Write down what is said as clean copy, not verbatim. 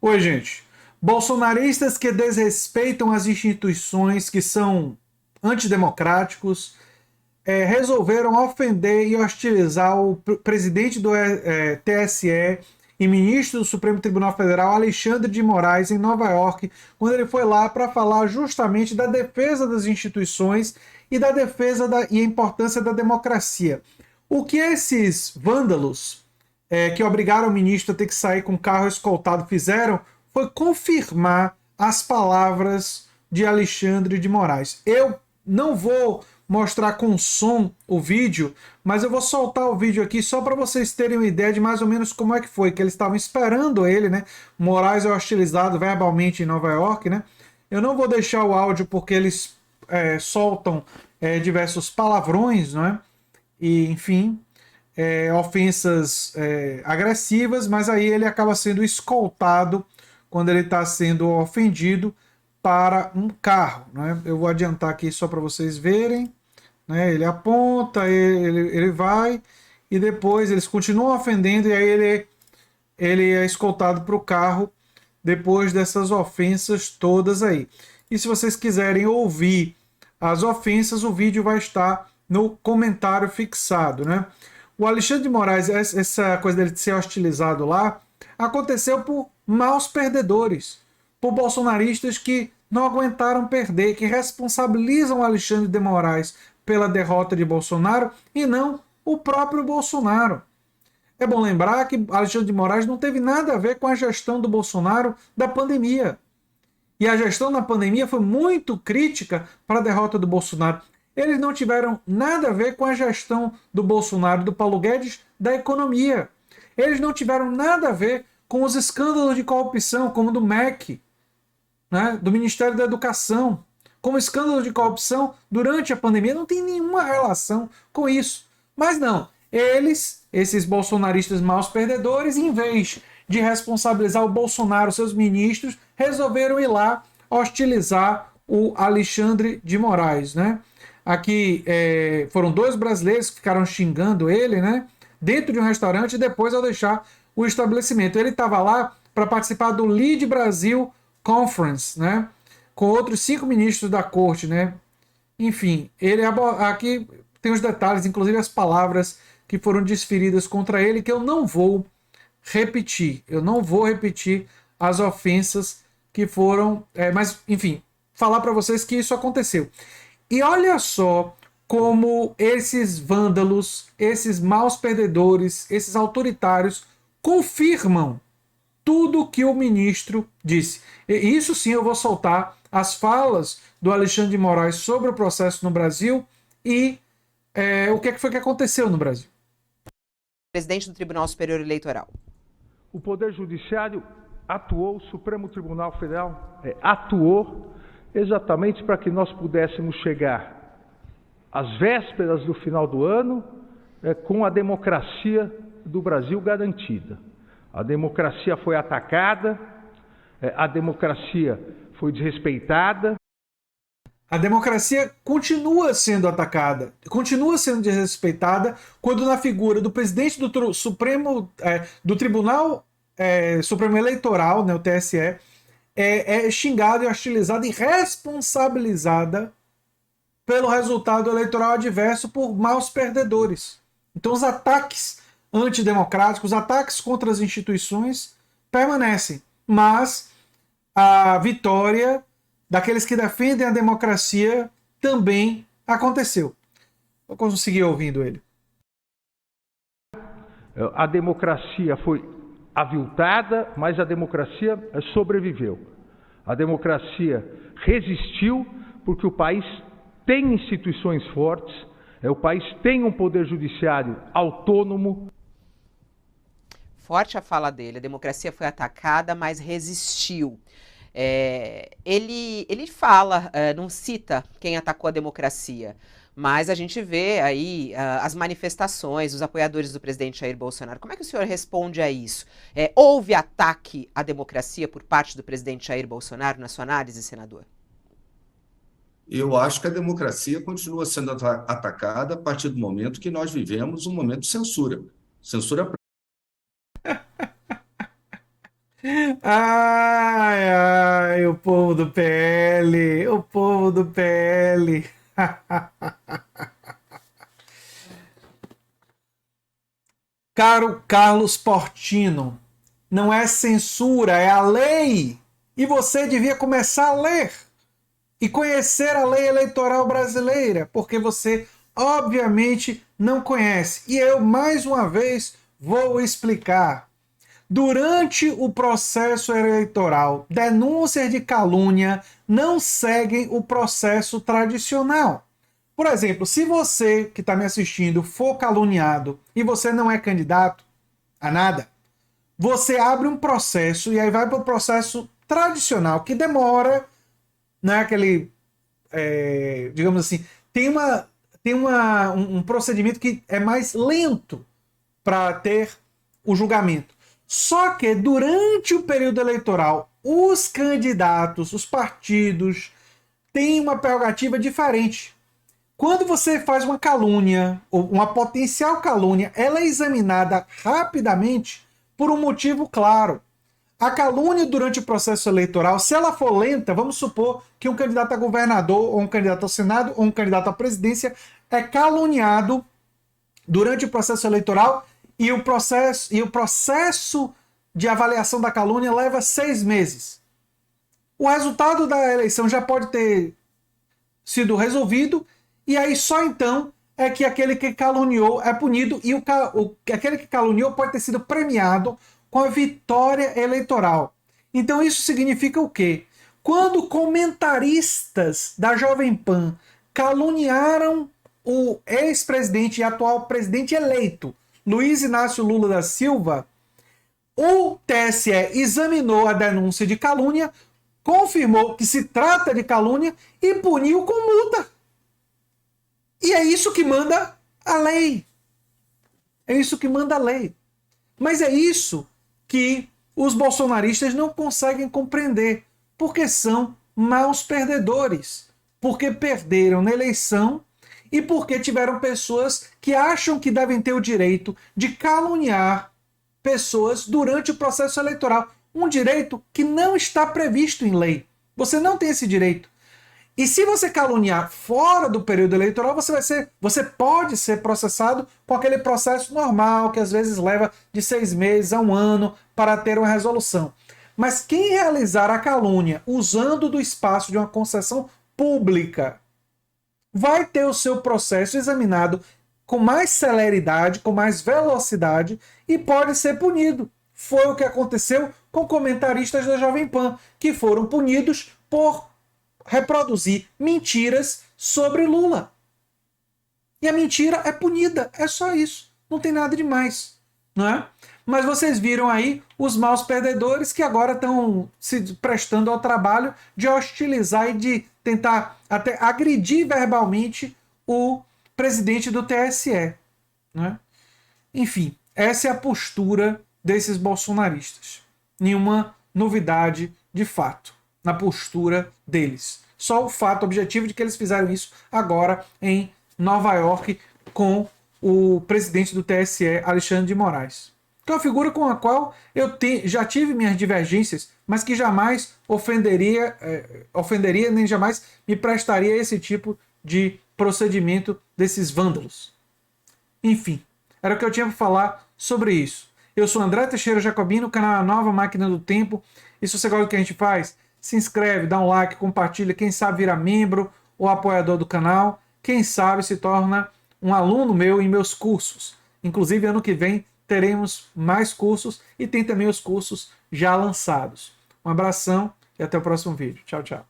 Oi, gente. Bolsonaristas que desrespeitam as instituições, que são antidemocráticos, resolveram ofender e hostilizar o presidente do TSE e ministro do Supremo Tribunal Federal, Alexandre de Moraes, em Nova York, quando ele foi lá para falar justamente da defesa das instituições e da defesa e a importância da democracia. O que esses vândalos que obrigaram o ministro a ter que sair com o carro escoltado fizeram foi confirmar as palavras de Alexandre de Moraes. Eu não vou mostrar com som o vídeo, mas eu vou soltar o vídeo aqui só para vocês terem uma ideia de mais ou menos como é que foi, que eles estavam esperando ele, né? Moraes é hostilizado verbalmente em Nova York, né? Eu não vou deixar o áudio porque eles soltam diversos palavrões, não é? E, enfim, ofensas agressivas, mas aí ele acaba sendo escoltado quando ele está sendo ofendido para um carro, né? Eu vou adiantar aqui só para vocês verem, né? Ele aponta, ele vai e depois eles continuam ofendendo e aí ele é escoltado para o carro depois dessas ofensas todas aí. E se vocês quiserem ouvir as ofensas, o vídeo vai estar no comentário fixado, né? O Alexandre de Moraes, essa coisa dele ser hostilizado lá, aconteceu por maus perdedores, por bolsonaristas que não aguentaram perder, que responsabilizam o Alexandre de Moraes pela derrota de Bolsonaro e não o próprio Bolsonaro. É bom lembrar que Alexandre de Moraes não teve nada a ver com a gestão do Bolsonaro da pandemia. E a gestão da pandemia foi muito crítica para a derrota do Bolsonaro. Eles não tiveram nada a ver com a gestão do Bolsonaro, do Paulo Guedes, da economia. Eles não tiveram nada a ver com os escândalos de corrupção, como do MEC, né, do Ministério da Educação, como escândalo de corrupção durante a pandemia. Não tem nenhuma relação com isso. Mas não, eles, esses bolsonaristas maus perdedores, em vez de responsabilizar o Bolsonaro, seus ministros, resolveram ir lá hostilizar o Alexandre de Moraes, né? Aqui foram dois brasileiros que ficaram xingando ele, né? Dentro de um restaurante e depois ao deixar o estabelecimento. Ele estava lá para participar do Lead Brasil Conference, né? Com outros 5 ministros da corte, né? Enfim, ele aqui tem os detalhes, inclusive as palavras que foram desferidas contra ele, que eu não vou repetir. Eu não vou repetir as ofensas que foram, mas enfim, falar para vocês que isso aconteceu. E olha só como esses vândalos, esses maus perdedores, esses autoritários confirmam tudo que o ministro disse. E isso sim eu vou soltar as falas do Alexandre de Moraes sobre o processo no Brasil e o que foi que aconteceu no Brasil. Presidente do Tribunal Superior Eleitoral. O Poder Judiciário atuou, o Supremo Tribunal Federal atuou exatamente para que nós pudéssemos chegar às vésperas do final do ano com a democracia do Brasil garantida. A democracia foi atacada, a democracia foi desrespeitada. A democracia continua sendo atacada, continua sendo desrespeitada quando na figura do presidente do Supremo, do Tribunal Supremo Eleitoral, né, o TSE, é xingada e hostilizada e responsabilizada pelo resultado eleitoral adverso por maus perdedores. Então os ataques antidemocráticos, os ataques contra as instituições permanecem, mas a vitória daqueles que defendem a democracia também aconteceu. Eu consegui ouvindo ele. A democracia foi aviltada, mas a democracia sobreviveu. A democracia resistiu porque o país tem instituições fortes, o país tem um poder judiciário autônomo. Forte a fala dele, a democracia foi atacada, mas resistiu. Ele fala, não cita quem atacou a democracia, mas a gente vê aí as manifestações, os apoiadores do presidente Jair Bolsonaro. Como é que o senhor responde a isso? Houve ataque à democracia por parte do presidente Jair Bolsonaro, na sua análise, senador? Eu acho que a democracia continua sendo atacada a partir do momento que nós vivemos um momento de censura. Censura. Ai, ai, o povo do PL, o povo do PL. Caro Carlos Portino, não é censura, é a lei. E você devia começar a ler e conhecer a lei eleitoral brasileira, porque você obviamente não conhece. E eu, mais uma vez, vou explicar. Durante o processo eleitoral, denúncias de calúnia não seguem o processo tradicional. Por exemplo, se você que está me assistindo for caluniado e você não é candidato a nada, você abre um processo e aí vai para o processo tradicional, que demora, não é aquele, digamos assim, tem um procedimento que é mais lento para ter o julgamento. Só que durante o período eleitoral, os candidatos, os partidos, têm uma prerrogativa diferente. Quando você faz uma calúnia, ou uma potencial calúnia, ela é examinada rapidamente por um motivo claro. A calúnia durante o processo eleitoral, se ela for lenta, vamos supor que um candidato a governador, ou um candidato ao Senado, ou um candidato à presidência é caluniado durante o processo eleitoral e o processo de avaliação da calúnia leva 6 meses. O resultado da eleição já pode ter sido resolvido e aí só então é que aquele que caluniou é punido e aquele que caluniou pode ter sido premiado com a vitória eleitoral. Então isso significa o quê? Quando comentaristas da Jovem Pan caluniaram o ex-presidente e atual presidente eleito, Luiz Inácio Lula da Silva, o TSE examinou a denúncia de calúnia, confirmou que se trata de calúnia e puniu com multa. E é isso que manda a lei. É isso que manda a lei. Mas é isso que os bolsonaristas não conseguem compreender, porque são maus perdedores, porque perderam na eleição e porque tiveram pessoas que acham que devem ter o direito de caluniar pessoas durante o processo eleitoral. Um direito que não está previsto em lei. Você não tem esse direito. E se você caluniar fora do período eleitoral, você pode ser processado com aquele processo normal, que às vezes leva de 6 meses a 1 ano para ter uma resolução. Mas quem realizar a calúnia usando do espaço de uma concessão pública vai ter o seu processo examinado com mais celeridade, com mais velocidade e pode ser punido. Foi o que aconteceu com comentaristas da Jovem Pan, que foram punidos por reproduzir mentiras sobre Lula. E a mentira é punida, é só isso. Não tem nada demais, não é? Mas vocês viram aí os maus perdedores que agora estão se prestando ao trabalho de hostilizar e de tentar até agredir verbalmente o presidente do TSE. Né? Enfim, essa é a postura desses bolsonaristas. Nenhuma novidade de fato na postura deles. Só o fato objetivo de que eles fizeram isso agora em Nova York com o presidente do TSE, Alexandre de Moraes. Que é uma figura com a qual eu já tive minhas divergências, mas que jamais ofenderia nem jamais me prestaria esse tipo de procedimento desses vândalos. Enfim, era o que eu tinha para falar sobre isso. Eu sou André Teixeira Jacobino, o canal A Nova Máquina do Tempo. E se você gosta do que a gente faz, se inscreve, dá um like, compartilha. Quem sabe vira membro ou apoiador do canal. Quem sabe se torna um aluno meu em meus cursos. Inclusive, ano que vem teremos mais cursos e tem também os cursos já lançados. Um abração e até o próximo vídeo. Tchau, tchau.